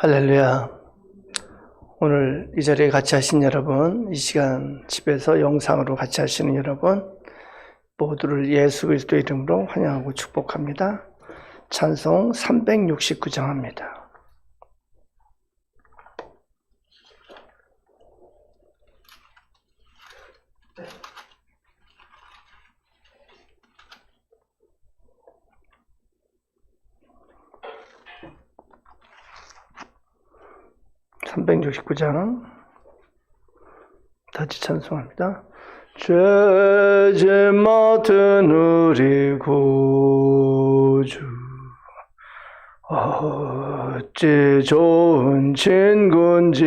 할렐루야. 오늘 이 자리에 같이 하신 여러분, 이 시간 집에서 영상으로 같이 하시는 여러분 모두를 예수 그리스도의 이름으로 환영하고 축복합니다. 찬송 369장 합니다. 다시 찬송합니다. 죄짐 맡은 우리 구주 어찌 좋은 친구인지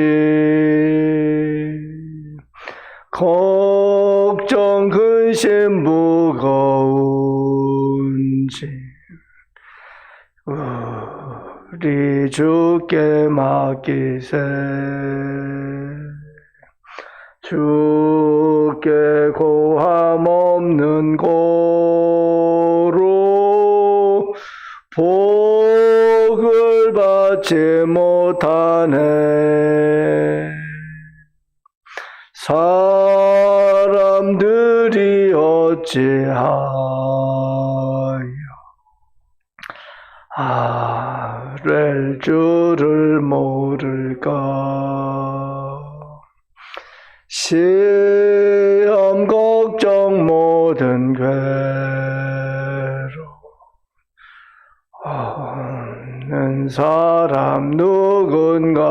걱정 근심 무거운지 우리 주께 맡기세. 주께 고함 없는 고로 복을 받지 못하네. 사람들이 어찌하여 아랠 줄을 모를까. 시험 걱정 모든 괴로 없는 사람 누군가.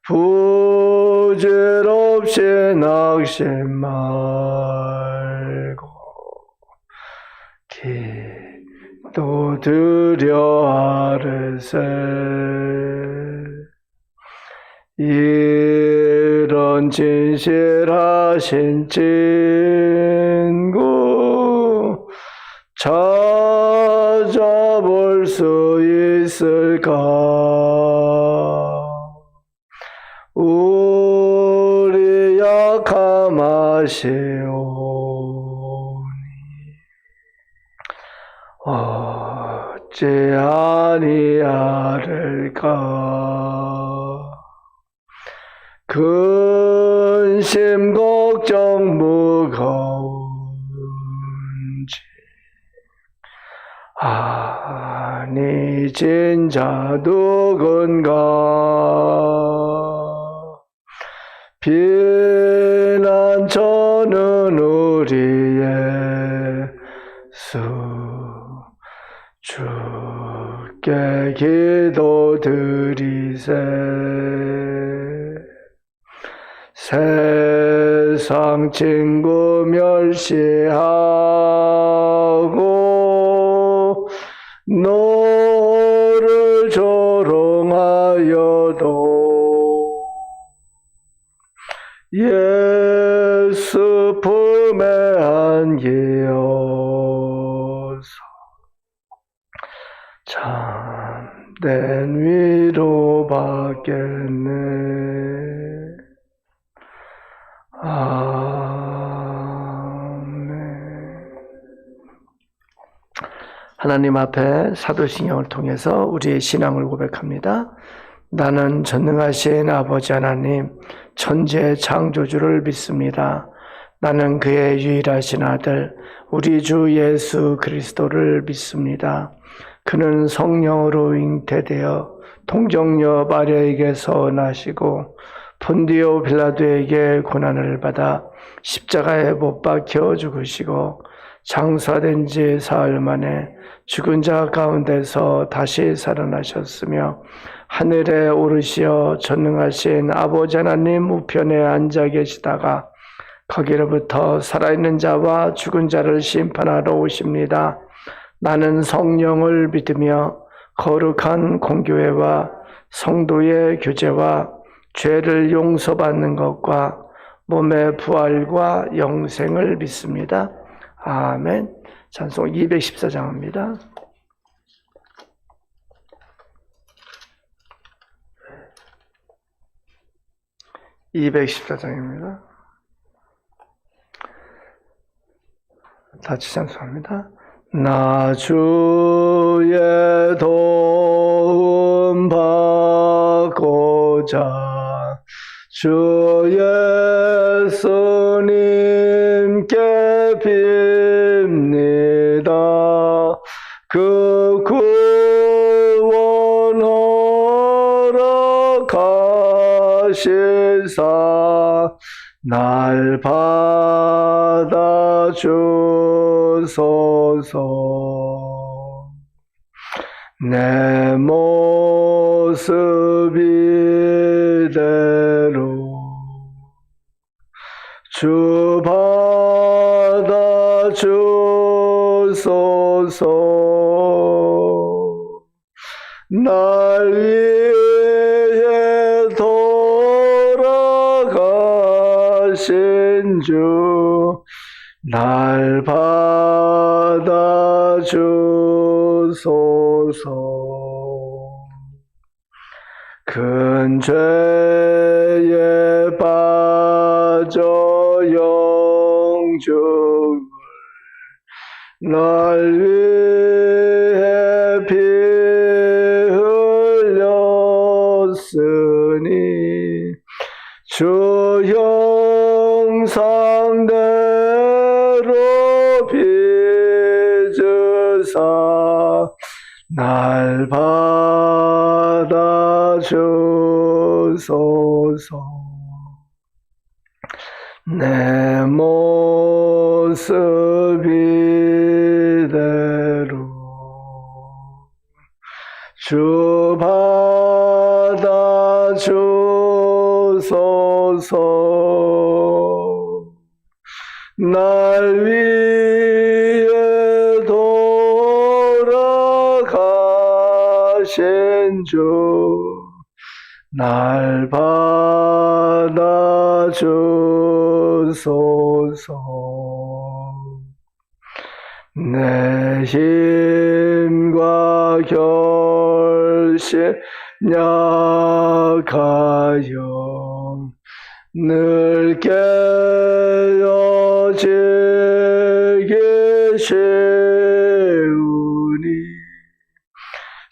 부질없이 낙심 말고 기도 드려 아뢰세. 이런 진실하신 친구 찾아볼 수 있을까. 우리 약함 아시오니 어찌 아니하릴까. 근심 걱정 무거운지 아니 진자 누군가. 피난처는 우리 예수 주께 기도 드리세. 세상 친구 멸시하고 너를 조롱하여도 예수 품에 안기어서 참된 위로 받겠네. 아멘. 하나님 앞에 사도신경을 통해서 우리의 신앙을 고백합니다. 나는 전능하신 아버지 하나님, 천지의 창조주를 믿습니다. 나는 그의 유일하신 아들, 우리 주 예수 그리스도를 믿습니다. 그는 성령으로 잉태되어 동정녀 마리아에게서 나시고 본디오 빌라도에게 고난을 받아 십자가에 못 박혀 죽으시고 장사된 지 사흘 만에 죽은 자 가운데서 다시 살아나셨으며 하늘에 오르시어 전능하신 아버지 하나님 우편에 앉아 계시다가 거기로부터 살아있는 자와 죽은 자를 심판하러 오십니다. 나는 성령을 믿으며 거룩한 공교회와 성도의 교제와 죄를 용서받는 것과 몸의 부활과 영생을 믿습니다. 아멘. 찬송 214장입니다. 214장입니다. 같이 찬송합니다. 나 주의 도 나오자 주 예수님께 빕니다. 그 구원하러 가시사 날 받아주소서. 내 모습 이대로 주 받아주소서. 날 위해 돌아가신 주 날 받아주소서. 큰 죄에 빠져 영죽을 날 위해 피 흘렸으니 주 형상대로 빚으사 날 받아주소서. 내 모습 이대로 주 받아주소서. 날 위해 돌아가신 주 날 받아주소서. 내 힘과 결심 약하여 늘 깨어지기 쉬우니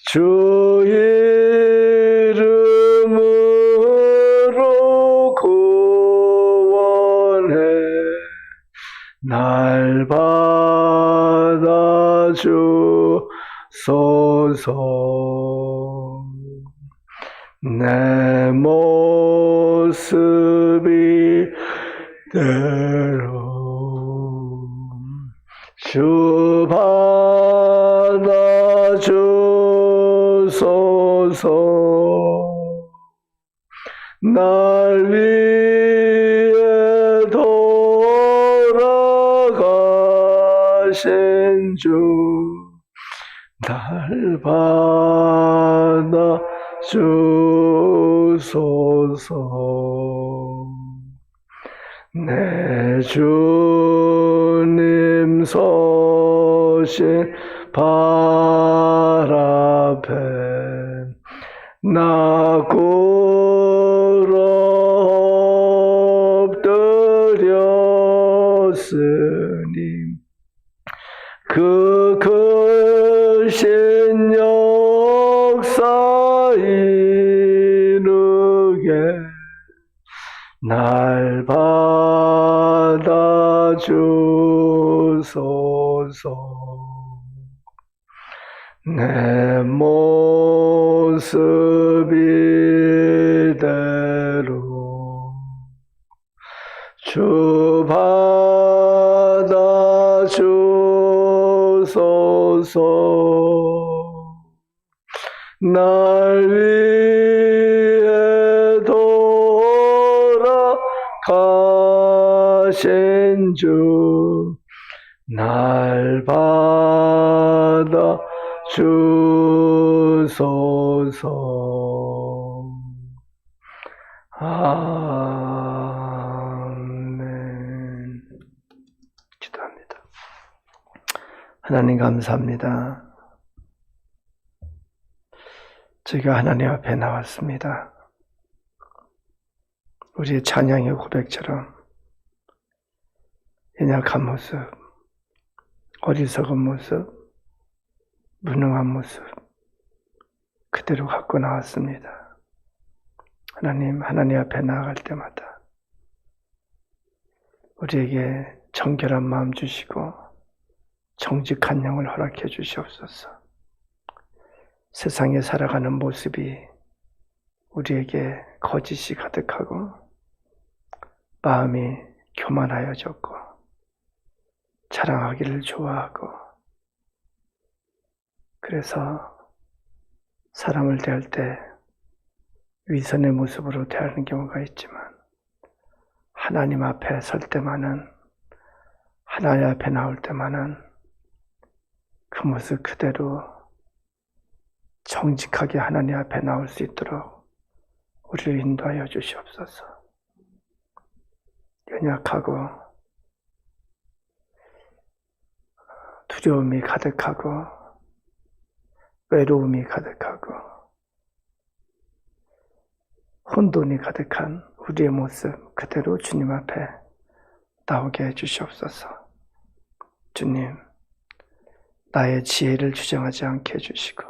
주 이름으로 구원해 날 받아주소서. 내 모습이 대로 주 받아주소서. 날 위해 돌아가신 주 날 받아주소서. 내 주님 서신 발 앞에 나 꿇어 엎드렸으니 그 크신 역사 이루게 날 받아주소서. 내 모습 이대로 주 받아주소서. 날 위해 돌아가신 주 날 받아주소서. 아멘. 기도합니다. 하나님 감사합니다. 저희가 하나님 앞에 나왔습니다. 우리의 찬양의 고백처럼 연약한 모습, 어리석은 모습, 무능한 모습 그대로 갖고 나왔습니다. 하나님 앞에 나아갈 때마다 우리에게 정결한 마음 주시고 정직한 영을 허락해 주시옵소서. 세상에 살아가는 모습이 우리에게 거짓이 가득하고 마음이 교만하여졌고 자랑하기를 좋아하고 그래서 사람을 대할 때 위선의 모습으로 대하는 경우가 있지만 하나님 앞에 설 때만은 하나님 앞에 나올 때만은 그 모습 그대로 정직하게 하나님 앞에 나올 수 있도록 우리를 인도하여 주시옵소서. 연약하고 두려움이 가득하고 외로움이 가득하고 혼돈이 가득한 우리의 모습 그대로 주님 앞에 나오게 해주시옵소서. 주님, 나의 지혜를 주장하지 않게 해주시고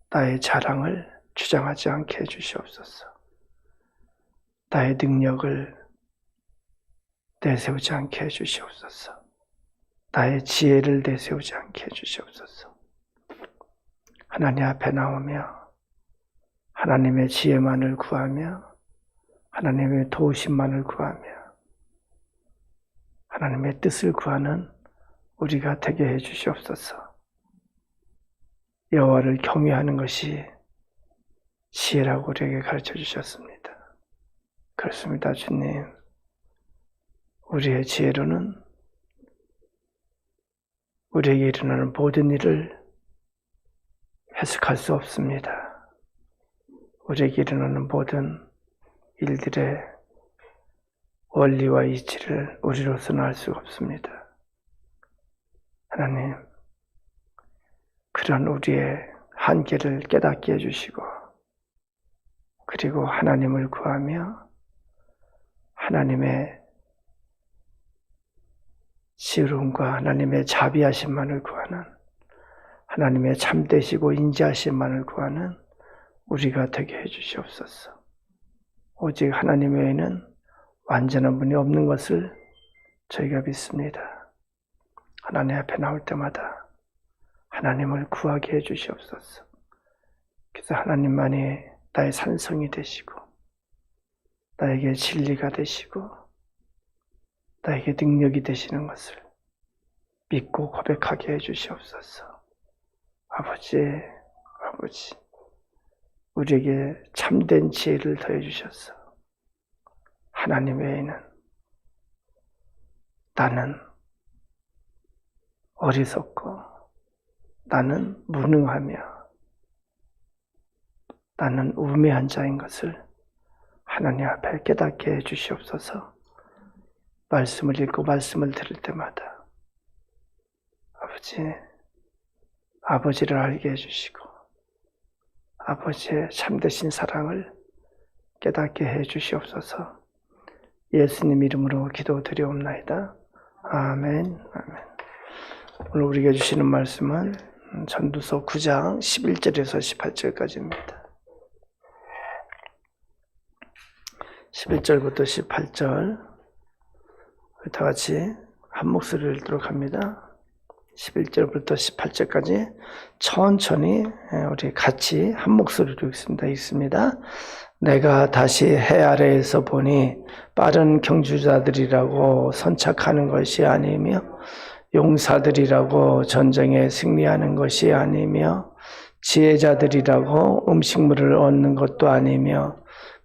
나의 자랑을 주장하지 않게 해주시옵소서. 나의 능력을 내세우지 않게 해주시옵소서. 나의 지혜를 내세우지 않게 해주시옵소서. 하나님 앞에 나오며 하나님의 지혜만을 구하며 하나님의 도우심만을 구하며 하나님의 뜻을 구하는 우리가 되게 해주시옵소서. 여호와를 경외하는 것이 지혜라고 우리에게 가르쳐 주셨습니다. 그렇습니다, 주님. 우리의 지혜로는 우리에게 일어나는 모든 일을 해석할 수 없습니다. 우리에게 일어나는 모든 일들의 원리와 이치를 우리로서는 알 수가 없습니다. 하나님, 그런 우리의 한계를 깨닫게 해주시고 그리고 하나님을 구하며 하나님의 지혜로움과 하나님의 자비하심만을 구하는 하나님의 참되시고 인자하심만을 구하는 우리가 되게 해주시옵소서. 오직 하나님 외에는 완전한 분이 없는 것을 저희가 믿습니다. 하나님 앞에 나올 때마다 하나님을 구하게 해주시옵소서. 그래서 하나님만이 나의 산성이 되시고 나에게 진리가 되시고 나에게 능력이 되시는 것을 믿고 고백하게 해주시옵소서. 아버지, 우리에게 참된 지혜를 더해 주셔서 하나님 외에는 나는 어리석고 나는 무능하며 나는 우매한 자인 것을 하나님 앞에 깨닫게 해주시옵소서. 말씀을 읽고 말씀을 들을 때마다 아버지를 알게 해주시고 아버지의 참되신 사랑을 깨닫게 해주시옵소서. 예수님 이름으로 기도드리옵나이다. 아멘. 오늘 우리에게 주시는 말씀은 전도서 9장 11절에서 18절까지입니다. 11절부터 18절 다 같이 한 목소리를 읽도록 합니다. 11절부터 18절까지 천천히 우리 같이 한 목소리로 읽습니다. 내가 다시 해 아래에서 보니 빠른 경주자들이라고 선착하는 것이 아니며 용사들이라고 전쟁에 승리하는 것이 아니며 지혜자들이라고 음식물을 얻는 것도 아니며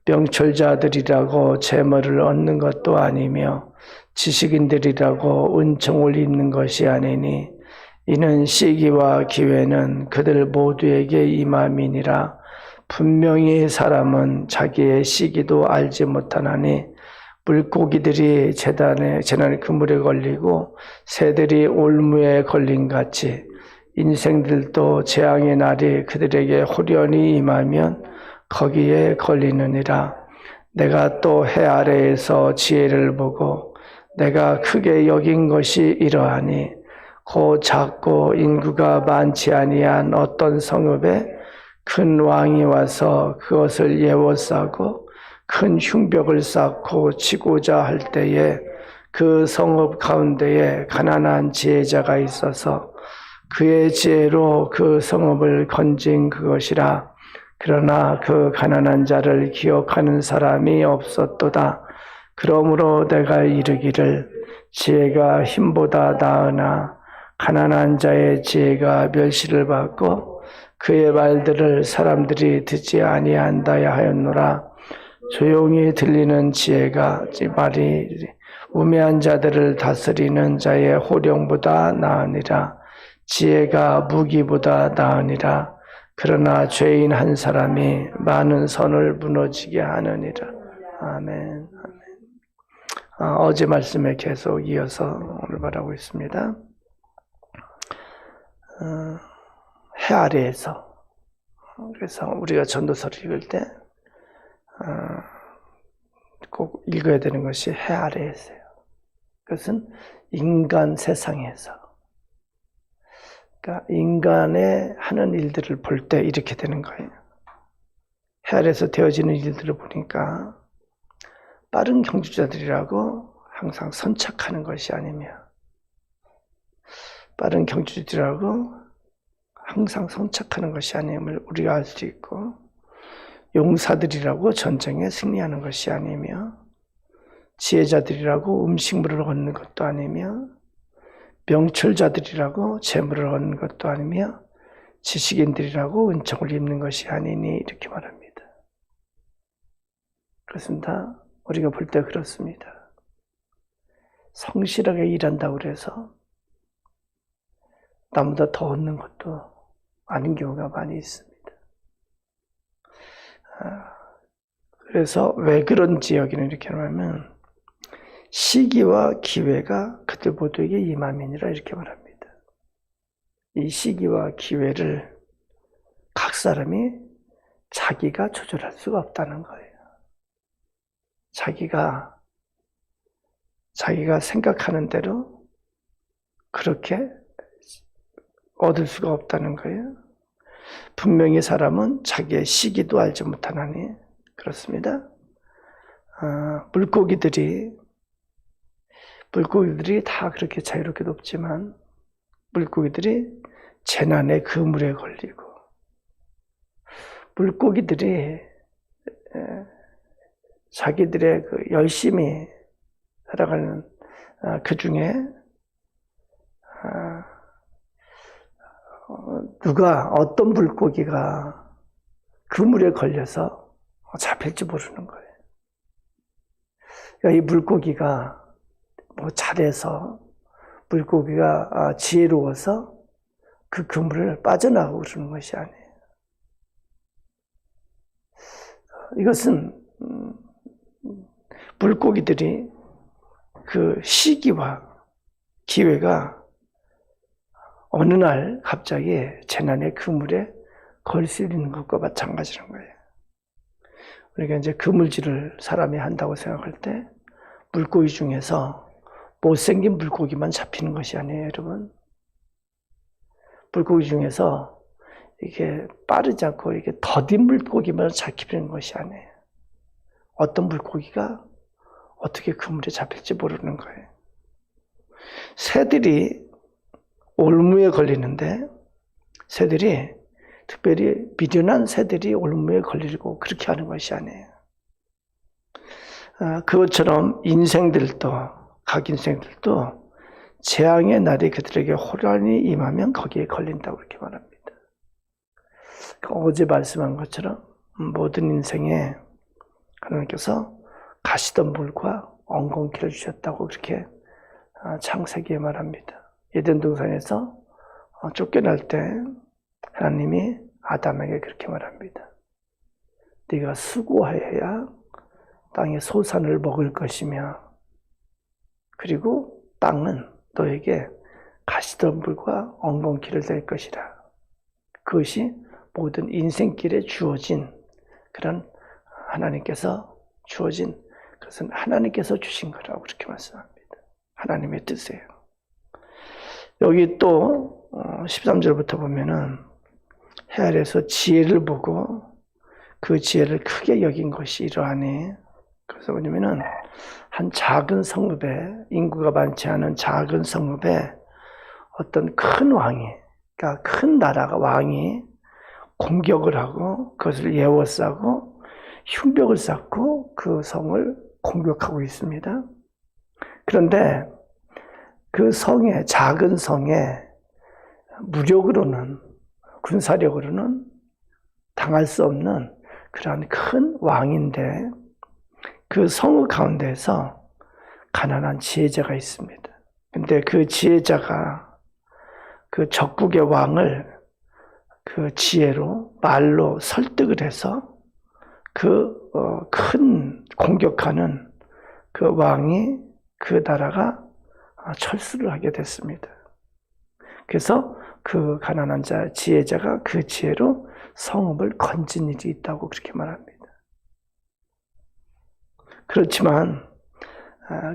명철자들이라고 재물을 얻는 것도 아니며 지식인들이라고 은총을 입는 것이 아니니 이는 시기와 기회는 그들 모두에게 임함이니라. 분명히 사람은 자기의 시기도 알지 못하나니 물고기들이 재난의 그물에 걸리고 새들이 올무에 걸린 같이 인생들도 재앙의 날이 그들에게 호련히 임하면 거기에 걸리느니라. 내가 또 해 아래에서 지혜를 보고 내가 크게 여긴 것이 이러하니 곧 작고 인구가 많지 아니한 어떤 성읍에 큰 왕이 와서 그것을 예워싸고 큰 흉벽을 쌓고 치고자 할 때에 그 성읍 가운데에 가난한 지혜자가 있어서 그의 지혜로 그 성읍을 건진 그것이라. 그러나 그 가난한 자를 기억하는 사람이 없었도다. 그러므로 내가 이르기를 지혜가 힘보다 나으나 가난한 자의 지혜가 멸시를 받고 그의 말들을 사람들이 듣지 아니한다야 하였노라. 조용히 들리는 지혜가 말이 우매한 자들을 다스리는 자의 호령보다 나으니라. 지혜가 무기보다 나으니라. 그러나 죄인 한 사람이 많은 선을 무너지게 하느니라. 아멘. 어제 말씀에 계속 이어서 오늘 말하고 있습니다. 해 아래에서. 그래서 우리가 전도서를 읽을 때 꼭 읽어야 되는 것이 해 아래에서요. 그것은 인간 세상에서. 그러니까 인간의 하는 일들을 볼 때 이렇게 되는 거예요. 해 아래에서 되어지는 일들을 보니까 빠른 경주자들이라고 항상 선착하는 것이 아니며 빠른 경주자들이라고 항상 선착하는 것이 아님을 우리가 알 수 있고 용사들이라고 전쟁에 승리하는 것이 아니며 지혜자들이라고 음식물을 얻는 것도 아니며 명철자들이라고 재물을 얻는 것도 아니며 지식인들이라고 은총을 입는 것이 아니니 이렇게 말합니다. 그렇습니다. 우리가 볼 때 그렇습니다. 성실하게 일한다고 그래서 남보다 더 얻는 것도 아닌 경우가 많이 있습니다. 그래서 왜 그런지 여기는 이렇게 말하면 시기와 기회가 그들 모두에게 임함이니라 이렇게 말합니다. 이 시기와 기회를 각 사람이 자기가 조절할 수가 없다는 거예요. 자기가 생각하는 대로 그렇게 얻을 수가 없다는 거예요. 분명히 사람은 자기의 시기도 알지 못하나니 그렇습니다. 물고기들이 다 그렇게 자유롭게 높지만 물고기들이 재난의 그물에 걸리고 물고기들이 자기들의 그 열심히 살아가는 그 중에 누가 어떤 물고기가 그물에 걸려서 잡힐지 모르는 거예요. 그러니까 이 물고기가 잘해서 물고기가 지혜로워서 그 그물을 빠져나가고 그러는 것이 아니에요. 이것은 물고기들이 그 시기와 기회가 어느 날 갑자기 재난의 그물에 걸 수 있는 것과 마찬가지인 거예요. 우리가 이제 그물질을 사람이 한다고 생각할 때 물고기 중에서 못생긴 물고기만 잡히는 것이 아니에요, 여러분. 물고기 중에서 이게 빠르지 않고 이게 더딘 물고기만 잡히는 것이 아니에요. 어떤 물고기가 어떻게 그물에 잡힐지 모르는 거예요. 새들이 올무에 걸리는데 새들이 특별히 미련한 새들이 올무에 걸리고 그렇게 하는 것이 아니에요. 그것처럼 각 인생들도 재앙의 날이 그들에게 호련히 임하면 거기에 걸린다고 이렇게 말합니다. 어제 말씀한 것처럼 모든 인생에 하나님께서 가시던 물과 엉겅퀴를 주셨다고 그렇게 창세기에 말합니다. 에덴 동산에서 쫓겨날 때 하나님이 아담에게 그렇게 말합니다. 네가 수고하여야 땅의 소산을 먹을 것이며 그리고 땅은 너에게 가시던 물과 엉겅퀴를 될 것이라. 그것이 모든 인생길에 주어진 그런 하나님께서 주어진 그것은 하나님께서 주신 거라고 그렇게 말씀합니다. 하나님의 뜻이에요. 여기 또 13절부터 보면은 헤아려서 지혜를 보고 그 지혜를 크게 여긴 것이 이러하니, 그래서 뭐냐면은 한 작은 성읍에, 인구가 많지 않은 작은 성읍에 어떤 큰 왕이, 그러니까 큰 나라가 왕이 공격을 하고 그것을 에워싸고 흉벽을 쌓고 그 성을 공격하고 있습니다. 그런데 그 성에, 작은 성에 무력으로는, 군사력으로는 당할 수 없는 그러한 큰 왕인데, 그 성읍 가운데에서 가난한 지혜자가 있습니다. 근데 그 지혜자가 그 적국의 왕을 그 지혜로, 말로 설득을 해서 그 큰 공격하는 그 왕이, 그 나라가 철수를 하게 됐습니다. 그래서 그 가난한 자, 지혜자가 그 지혜로 성읍을 건진 일이 있다고 그렇게 말합니다. 그렇지만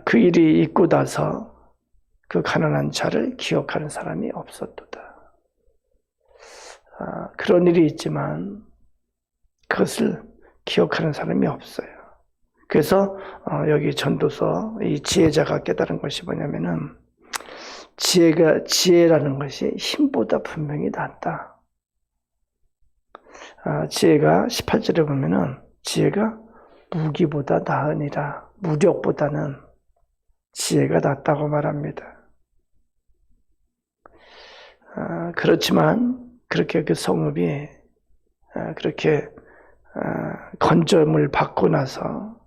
그 일이 있고 나서 그 가난한 자를 기억하는 사람이 없었도다. 그런 일이 있지만 그것을 기억하는 사람이 없어요. 그래서 여기 전도서 이 지혜자가 깨달은 것이 뭐냐면은, 지혜라는 것이 힘보다 분명히 낫다. 지혜가 18절에 보면은 지혜가 무기보다 나으니라, 무력보다는 지혜가 낫다고 말합니다. 그렇지만 그렇게 그 성읍이 그렇게 건점을 받고 나서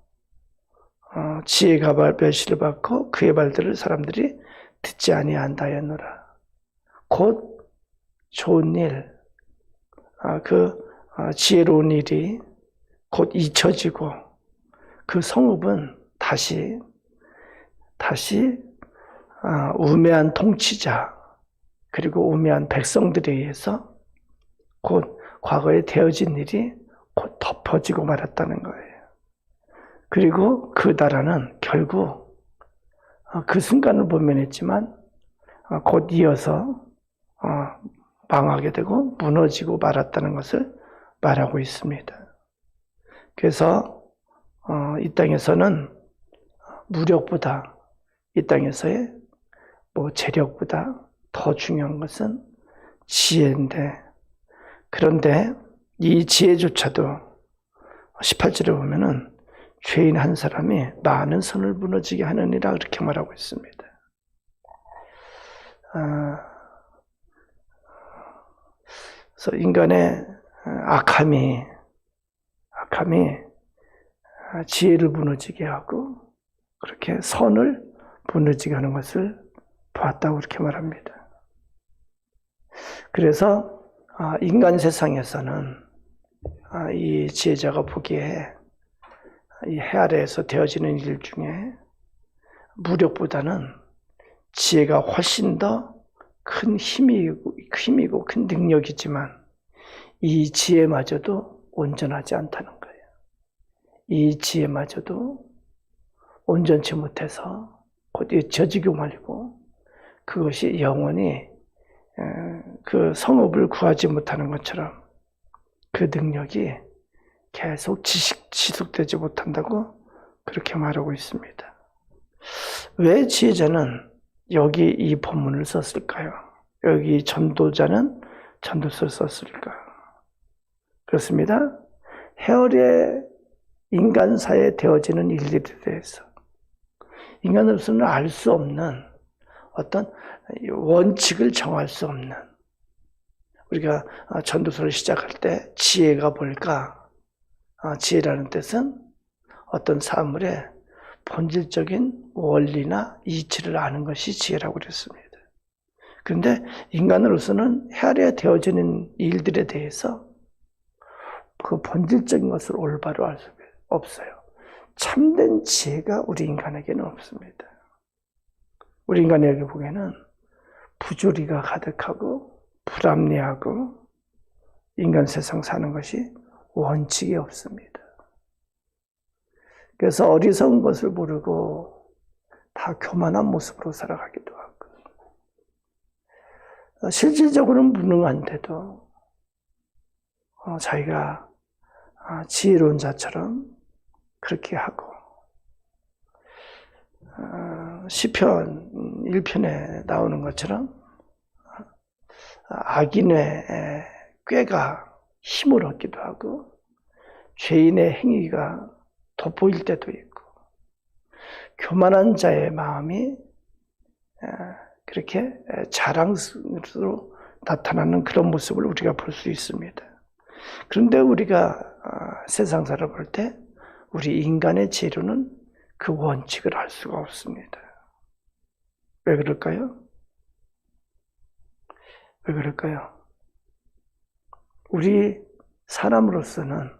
지혜가 멸시를 받고 그의 말들을 사람들이 듣지 아니한다였노라. 곧 좋은 일, 그 지혜로운 일이 곧 잊혀지고 그 성읍은 다시 우매한 통치자 그리고 우매한 백성들에 의해서 곧 과거에 되어진 일이 곧 덮어지고 말았다는 거예요. 그리고 그 나라는 결국 그 순간을 보면했지만 곧 이어서 망하게 되고 무너지고 말았다는 것을 말하고 있습니다. 그래서 이 땅에서는 무력보다, 이 땅에서의 재력보다 더 중요한 것은 지혜인데, 그런데 이 지혜조차도 18절에 보면은 죄인 한 사람이 많은 선을 무너지게 하느니라 그렇게 말하고 있습니다. 그래서 인간의 악함이 지혜를 무너지게 하고 그렇게 선을 무너지게 하는 것을 보았다고 그렇게 말합니다. 그래서 인간 세상에서는 이 지혜자가 보기에 이 해 아래에서 되어지는 일 중에 무력보다는 지혜가 훨씬 더 큰 힘이고 큰 능력이지만 이 지혜마저도 온전하지 않다는 거예요. 이 지혜마저도 온전치 못해서 곧 잊혀지고 말고 그것이 영원히 그 성읍을 구하지 못하는 것처럼 그 능력이 계속 지속되지 못한다고 그렇게 말하고 있습니다. 왜 지혜자는 여기 이 본문을 썼을까요? 여기 전도자는 전도서를 썼을까? 그렇습니다. 해월의 인간사에 되어지는 일들에 대해서 인간으로서는 알 수 없는 어떤 원칙을 정할 수 없는, 우리가 전도서를 시작할 때 지혜가 뭘까? 지혜라는 뜻은 어떤 사물의 본질적인 원리나 이치를 아는 것이 지혜라고 그랬습니다. 그런데 인간으로서는 해 아래에 되어지는 일들에 대해서 그 본질적인 것을 올바로 알 수 없어요. 참된 지혜가 우리 인간에게는 없습니다. 우리 인간에게 보기에는 부조리가 가득하고 불합리하고 인간 세상 사는 것이 원칙이 없습니다. 그래서 어리석은 것을 모르고 다 교만한 모습으로 살아가기도 하고, 실질적으로는 무능한데도 자기가 지혜로운 자처럼 그렇게 하고, 시편 1편에 나오는 것처럼 악인의 꾀가 힘을 얻기도 하고 죄인의 행위가 돋보일 때도 있고, 교만한 자의 마음이 그렇게 자랑스러워 나타나는 그런 모습을 우리가 볼 수 있습니다. 그런데 우리가 세상 살아볼 때 우리 인간의 지혜로는 그 원칙을 알 수가 없습니다. 왜 그럴까요? 왜 그럴까요? 우리 사람으로서는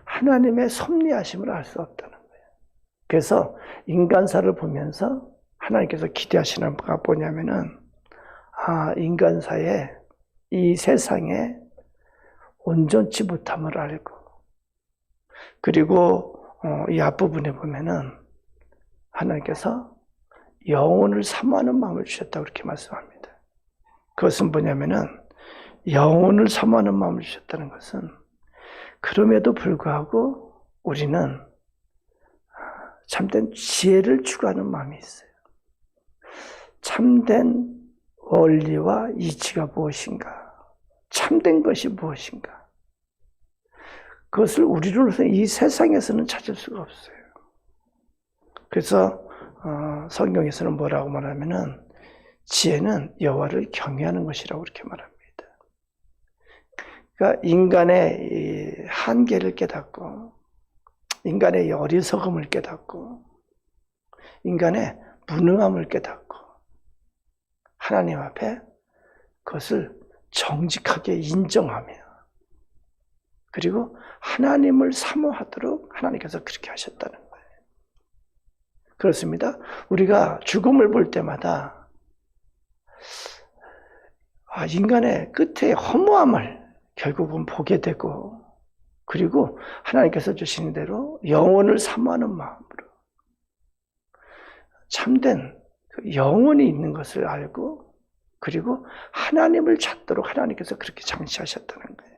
하나님의 섭리하심을 알 수 없다는 거예요. 그래서 인간사를 보면서 하나님께서 기대하시는 바가 뭐냐면은, 인간사에 이 세상에 온전치 못함을 알고, 그리고 이 앞부분에 보면은 하나님께서 영혼을 사모하는 마음을 주셨다고 그렇게 말씀합니다. 그것은 뭐냐면은, 영혼을 사모하는 마음을 주셨다는 것은, 그럼에도 불구하고 우리는 참된 지혜를 추구하는 마음이 있어요. 참된 원리와 이치가 무엇인가? 참된 것이 무엇인가? 그것을 우리로서 이 세상에서는 찾을 수가 없어요. 그래서 성경에서는 뭐라고 말하면은, 지혜는 여호와를 경외하는 것이라고 그렇게 말합니다. 그러니까 인간의 이 한계를 깨닫고, 인간의 어리석음을 깨닫고, 인간의 무능함을 깨닫고, 하나님 앞에 그것을 정직하게 인정하며, 그리고 하나님을 사모하도록 하나님께서 그렇게 하셨다는 거예요. 그렇습니다. 우리가 죽음을 볼 때마다 인간의 끝에 허무함을 결국은 보게 되고, 그리고 하나님께서 주시는 대로 영혼을 사모하는 마음으로 참된 그 영혼이 있는 것을 알고, 그리고 하나님을 찾도록 하나님께서 그렇게 장치하셨다는 거예요.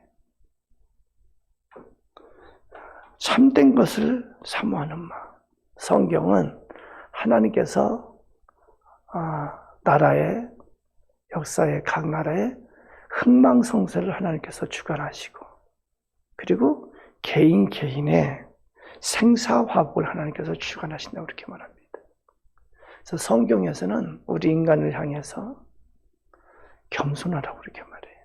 참된 것을 사모하는 마음. 성경은 하나님께서 나라의 역사의 각 나라의 흥망성쇠를 하나님께서 주관하시고, 그리고 개인의 생사화복을 하나님께서 주관하신다고 그렇게 말합니다. 그래서 성경에서는 우리 인간을 향해서 겸손하라고 그렇게 말해요.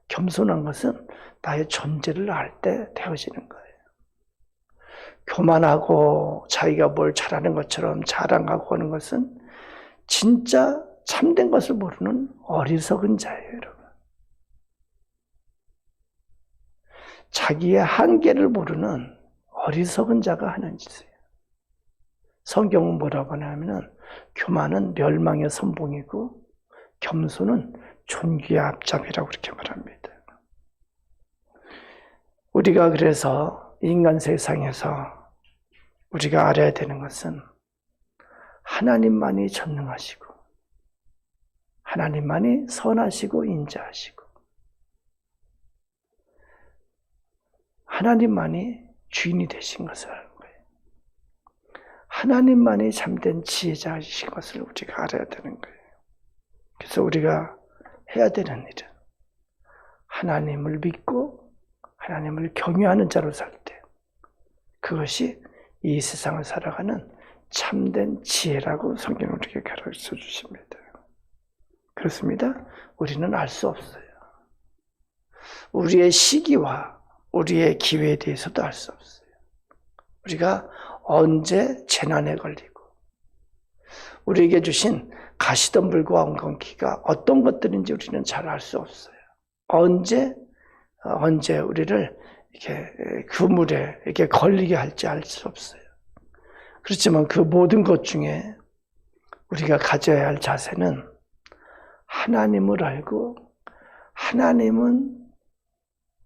겸손한 것은 나의 존재를 알 때 되어지는 거예요. 교만하고 자기가 뭘 잘하는 것처럼 자랑하고 하는 것은 진짜 참된 것을 모르는 어리석은 자예요, 여러분. 자기의 한계를 모르는 어리석은 자가 하는 짓이에요. 성경은 뭐라고 하냐면은, 교만은 멸망의 선봉이고 겸손은 존귀의 앞잡이라고 그렇게 말합니다. 우리가 그래서 인간 세상에서 우리가 알아야 되는 것은, 하나님만이 전능하시고, 하나님만이 선하시고 인자하시고, 하나님만이 주인이 되신 것을 아는 거예요. 하나님만이 참된 지혜자이신 것을 우리가 알아야 되는 거예요. 그래서 우리가 해야 되는 일은 하나님을 믿고 하나님을 경외하는 자로 살 때, 그것이 이 세상을 살아가는 참된 지혜라고 성경은 우리에게 가르쳐 주십니다. 그렇습니다. 우리는 알 수 없어요. 우리의 시기와 우리의 기회에 대해서도 알 수 없어요. 우리가 언제 재난에 걸리고, 우리에게 주신 가시덤불과 엉겅퀴가 어떤 것들인지 우리는 잘 알 수 없어요. 언제 우리를 이렇게 그물에 이렇게 걸리게 할지 알 수 없어요. 그렇지만 그 모든 것 중에 우리가 가져야 할 자세는, 하나님을 알고, 하나님은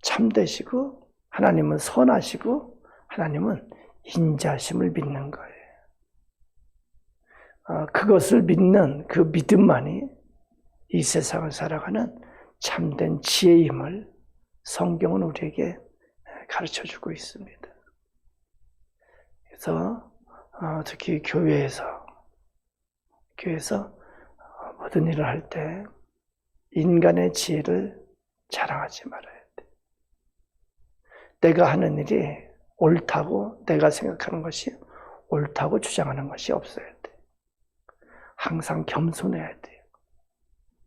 참되시고, 하나님은 선하시고, 하나님은 인자심을 믿는 거예요. 그것을 믿는 그 믿음만이 이 세상을 살아가는 참된 지혜임을 성경은 우리에게 가르쳐주고 있습니다. 그래서 특히 교회에서 모든 일을 할 때 인간의 지혜를 자랑하지 말아야 돼. 내가 하는 일이 옳다고 내가 생각하는 것이 옳다고 주장하는 것이 없어야 돼. 항상 겸손해야 돼요.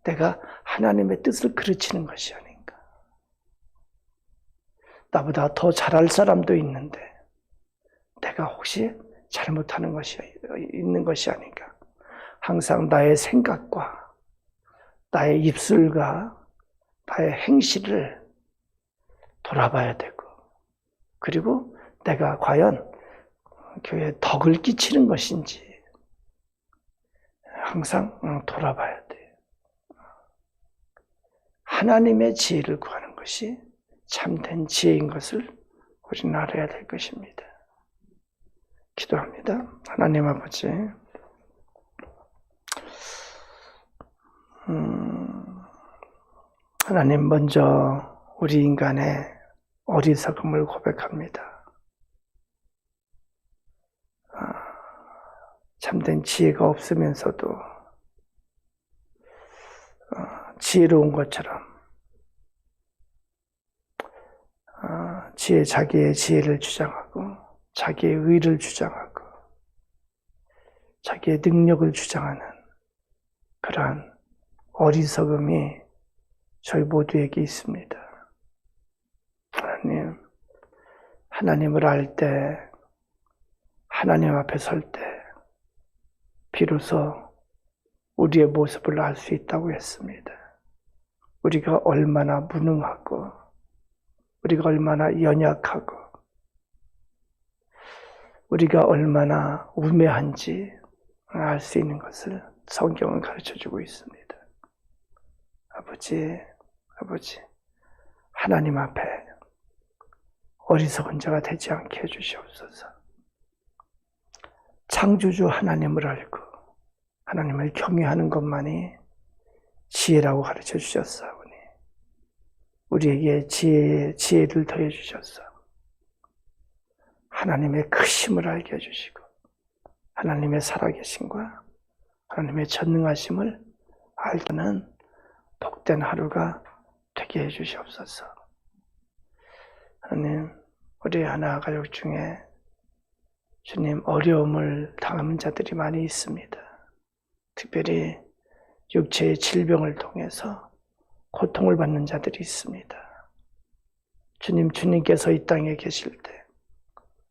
내가 하나님의 뜻을 그르치는 것이 아닌가. 나보다 더 잘할 사람도 있는데 내가 혹시 잘못하는 것이 있는 것이 아닌가. 항상 나의 생각과 나의 입술과 나의 행실을 돌아봐야 되고, 그리고 내가 과연 교회에 덕을 끼치는 것인지 항상 돌아봐야 돼요. 하나님의 지혜를 구하는 것이 참된 지혜인 것을 우리는 알아야 될 것입니다. 기도합니다. 하나님 아버지, 하나님 먼저 우리 인간의 어리석음을 고백합니다. 참된 지혜가 없으면서도 지혜로운 것처럼 자기의 지혜를 주장하고 자기의 의를 주장하고 자기의 능력을 주장하는 그러한 어리석음이 저희 모두에게 있습니다. 하나님을 알 때, 하나님 앞에 설 때 비로소 우리의 모습을 알 수 있다고 했습니다. 우리가 얼마나 무능하고 우리가 얼마나 연약하고 우리가 얼마나 우매한지 알 수 있는 것을 성경은 가르쳐주고 있습니다. 아버지, 하나님 앞에 어리석은 자가 되지 않게 해주시옵소서. 창조주 하나님을 알고 하나님을 경외하는 것만이 지혜라고 가르쳐 주셨사오니 우리에게 지혜를 더해 주셔서 하나님의 크심을 알게 해주시고 하나님의 살아계심과 하나님의 전능하심을 알고는 복된 하루가 되게 해주시옵소서. 하나님, 우리 하나 가족 중에 주님 어려움을 당하는 자들이 많이 있습니다. 특별히 육체의 질병을 통해서 고통을 받는 자들이 있습니다. 주님께서 이 땅에 계실 때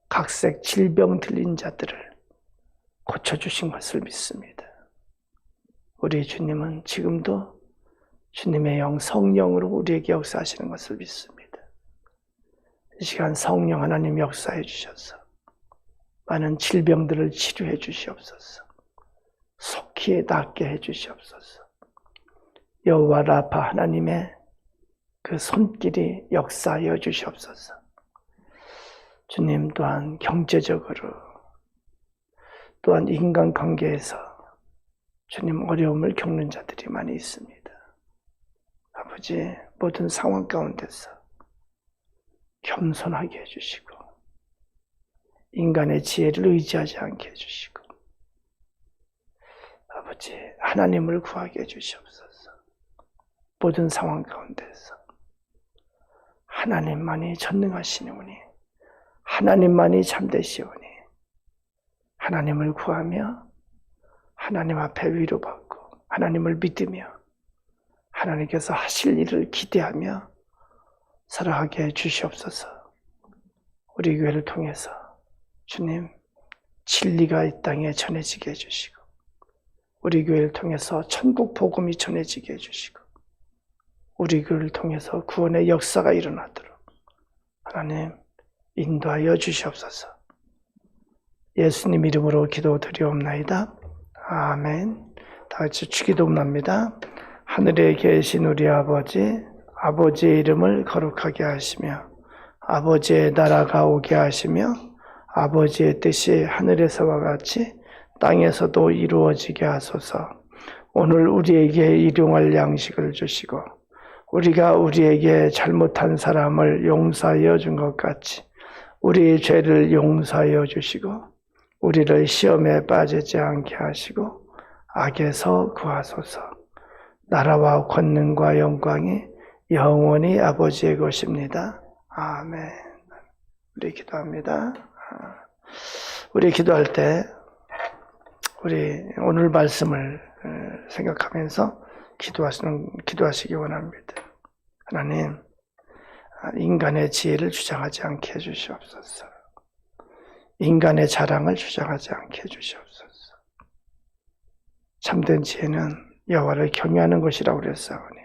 각색 질병 들린 자들을 고쳐주신 것을 믿습니다. 우리 주님은 지금도 주님의 성령으로 우리에게 역사하시는 것을 믿습니다. 이 시간 성령 하나님 역사해 주셔서 많은 질병들을 치료해 주시옵소서. 속히 낫게 해 주시옵소서. 여호와 라파 하나님의 그 손길이 역사하여 주시옵소서. 주님 또한 경제적으로 또한 인간관계에서 주님 어려움을 겪는 자들이 많이 있습니다. 아버지, 모든 상황 가운데서 겸손하게 해주시고 인간의 지혜를 의지하지 않게 해주시고 아버지, 하나님을 구하게 해주시옵소서. 모든 상황 가운데서 하나님만이 전능하시오니 하나님만이 참되시오니 하나님을 구하며 하나님 앞에 위로받고 하나님을 믿으며 하나님께서 하실 일을 기대하며 살아가게 해주시옵소서. 우리 교회를 통해서 주님 진리가 이 땅에 전해지게 해주시고 우리 교회를 통해서 천국 복음이 전해지게 해주시고 우리 교회를 통해서 구원의 역사가 일어나도록 하나님 인도하여 주시옵소서. 예수님 이름으로 기도드리옵나이다. 아멘. 다 같이 주기도문합니다. 하늘에 계신 우리 아버지, 아버지의 이름을 거룩하게 하시며 아버지의 나라가 오게 하시며 아버지의 뜻이 하늘에서와 같이 땅에서도 이루어지게 하소서. 오늘 우리에게 일용할 양식을 주시고 우리가 우리에게 잘못한 사람을 용서하여 준 것 같이 우리의 죄를 용서하여 주시고 우리를 시험에 빠지지 않게 하시고 악에서 구하소서. 나라와 권능과 영광이 영원히 아버지의 것입니다. 아멘. 우리 기도합니다. 우리 기도할 때 우리 오늘 말씀을 생각하면서 기도하시기 원합니다. 하나님, 인간의 지혜를 주장하지 않게 해주시옵소서. 인간의 자랑을 주장하지 않게 해주시옵소서. 참된 지혜는 여호와를 경외하는 것이라고 그랬사오니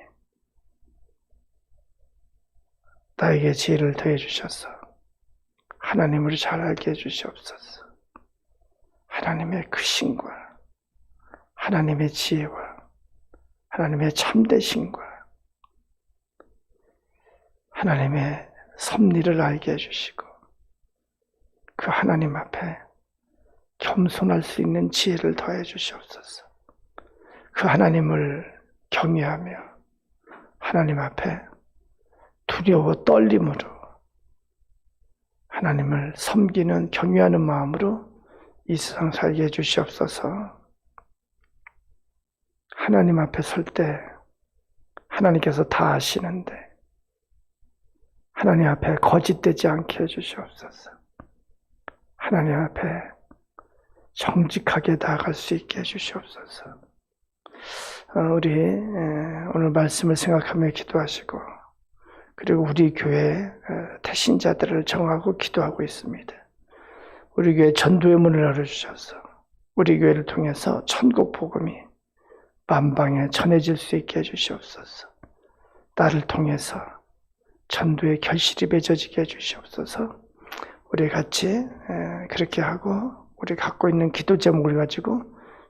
나에게 지혜를 더해 주셔서 하나님을 잘 알게 해주시옵소서. 하나님의 크신과 하나님의 지혜와 하나님의 참되심과 하나님의 섭리를 알게 해주시고 그 하나님 앞에 겸손할 수 있는 지혜를 더해 주시옵소서. 그 하나님을 경외하며 하나님 앞에 두려워 떨림으로 하나님을 섬기는 경외하는 마음으로 이 세상 살게 해주시옵소서. 하나님 앞에 설 때 하나님께서 다 아시는데 하나님 앞에 거짓되지 않게 해주시옵소서. 하나님 앞에 정직하게 나아갈 수 있게 해주시옵소서. 우리 오늘 말씀을 생각하며 기도하시고 그리고 우리 교회 태신자들을 정하고 기도하고 있습니다. 우리 교회 전도의 문을 열어주셔서 우리 교회를 통해서 천국 복음이 만방에 전해질 수 있게 해주시옵소서. 나를 통해서 전도의 결실이 맺어지게 해주시옵소서. 우리 같이 그렇게 하고 우리 갖고 있는 기도 제목을 가지고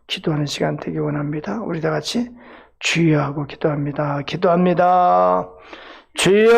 기도하는 시간 되기 원합니다. 우리 다 같이 주여 하고 기도합니다. 기도합니다. 주여